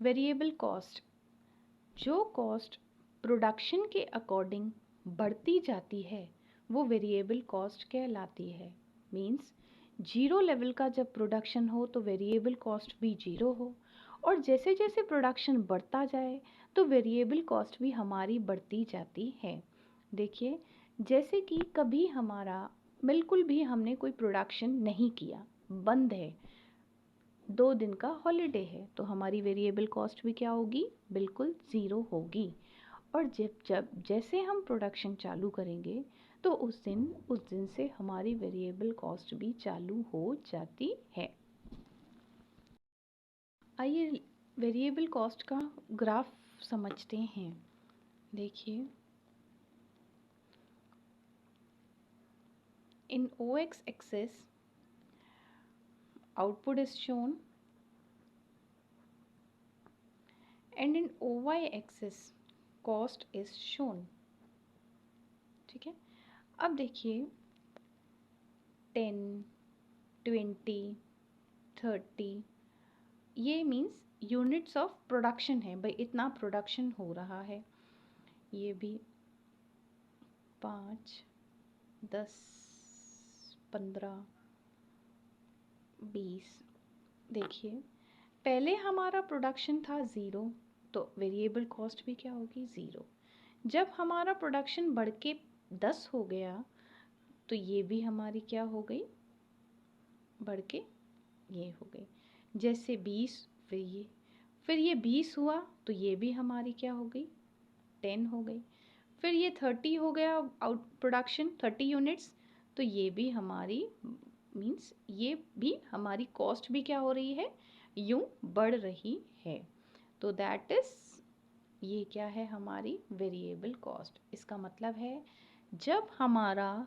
Variable cost, जो cost production के according बढ़ती जाती है वो वेरिएबल कॉस्ट कहलाती है। मीन्स जीरो लेवल का जब प्रोडक्शन हो तो वेरिएबल कॉस्ट भी जीरो हो, और जैसे जैसे प्रोडक्शन बढ़ता जाए तो वेरिएबल कॉस्ट भी हमारी बढ़ती जाती है। देखिए, जैसे कि कभी हमारा बिल्कुल भी हमने कोई प्रोडक्शन नहीं किया, बंद है, 2 दिन का हॉलीडे है, तो हमारी वेरिएबल कॉस्ट भी क्या होगी, बिल्कुल ज़ीरो होगी। और जब जब जैसे हम प्रोडक्शन चालू करेंगे तो उस दिन से हमारी वेरिएबल कॉस्ट भी चालू हो जाती है। आइए वेरिएबल कॉस्ट का ग्राफ समझते हैं। देखिए, इन OX axis output is shown and in OY axis cost is shown। ठीक है, अब देखिए 10, 20, 30, ये मीन्स यूनिट्स ऑफ प्रोडक्शन है, भाई इतना प्रोडक्शन हो रहा है। ये भी 5, 10, 15, 20। देखिए, पहले हमारा प्रोडक्शन था ज़ीरो, तो वेरिएबल कॉस्ट भी क्या होगी, ज़ीरो। जब हमारा प्रोडक्शन बढ़ के 10 हो गया तो ये भी हमारी क्या हो गई, बढ़ के ये हो गई। जैसे 20, फिर ये 20 हुआ तो ये भी हमारी क्या हो गई, 10 हो गई। फिर ये 30 हो गया आउट प्रोडक्शन, 30 यूनिट्स, तो ये भी हमारी मीन्स ये भी हमारी कॉस्ट भी क्या हो रही है, यूं बढ़ रही है। तो दैट इज़, ये क्या है, हमारी वेरिएबल कॉस्ट। इसका मतलब है जब हमारा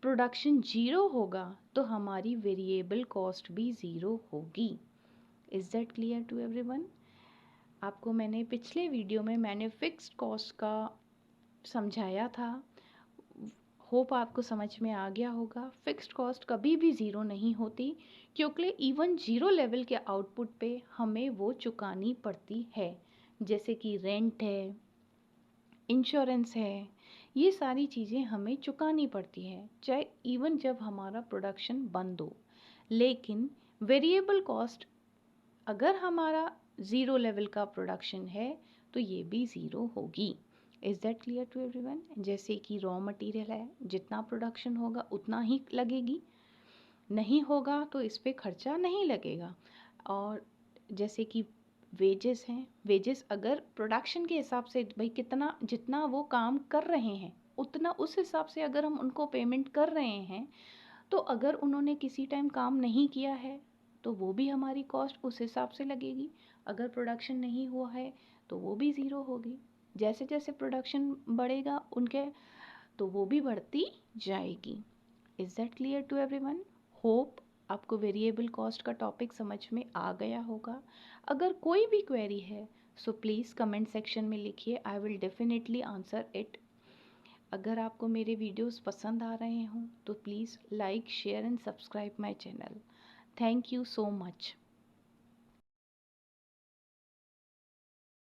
प्रोडक्शन ज़ीरो होगा तो हमारी वेरिएबल कॉस्ट भी ज़ीरो होगी। Is that clear to everyone? आपको मैंने पिछले वीडियो में मैंने फिक्स्ड कॉस्ट का समझाया था, होप आपको समझ में आ गया होगा। फिक्स्ड कॉस्ट कभी भी ज़ीरो नहीं होती, क्योंकि इवन ज़ीरो लेवल के आउटपुट पे हमें वो चुकानी पड़ती है, जैसे कि रेंट है, इंश्योरेंस है, ये सारी चीज़ें हमें चुकानी पड़ती है, चाहे इवन जब हमारा प्रोडक्शन बंद हो। लेकिन वेरिएबल कॉस्ट, अगर हमारा ज़ीरो लेवल का प्रोडक्शन है तो ये भी ज़ीरो होगी। Is that clear to everyone? जैसे कि रॉ मटेरियल है, जितना प्रोडक्शन होगा उतना ही लगेगी, नहीं होगा तो इस पे खर्चा नहीं लगेगा। और जैसे कि वेजेस हैं, वेजेस अगर प्रोडक्शन के हिसाब से, भाई कितना जितना वो काम कर रहे हैं उतना उस हिसाब से अगर हम उनको पेमेंट कर रहे हैं, तो अगर उन्होंने किसी टाइम काम नहीं किया है तो वो भी हमारी कॉस्ट उस हिसाब से लगेगी। अगर प्रोडक्शन नहीं हुआ है तो वो भी ज़ीरो होगी। जैसे जैसे प्रोडक्शन बढ़ेगा उनके, तो वो भी बढ़ती जाएगी। Is that clear to everyone? Hope आपको वेरिएबल कॉस्ट का टॉपिक समझ में आ गया होगा। अगर कोई भी क्वेरी है सो प्लीज़ कमेंट सेक्शन में लिखिए, I will definitely answer it. अगर आपको मेरे वीडियोस पसंद आ रहे हों तो please like, share and subscribe my channel. Thank you so much.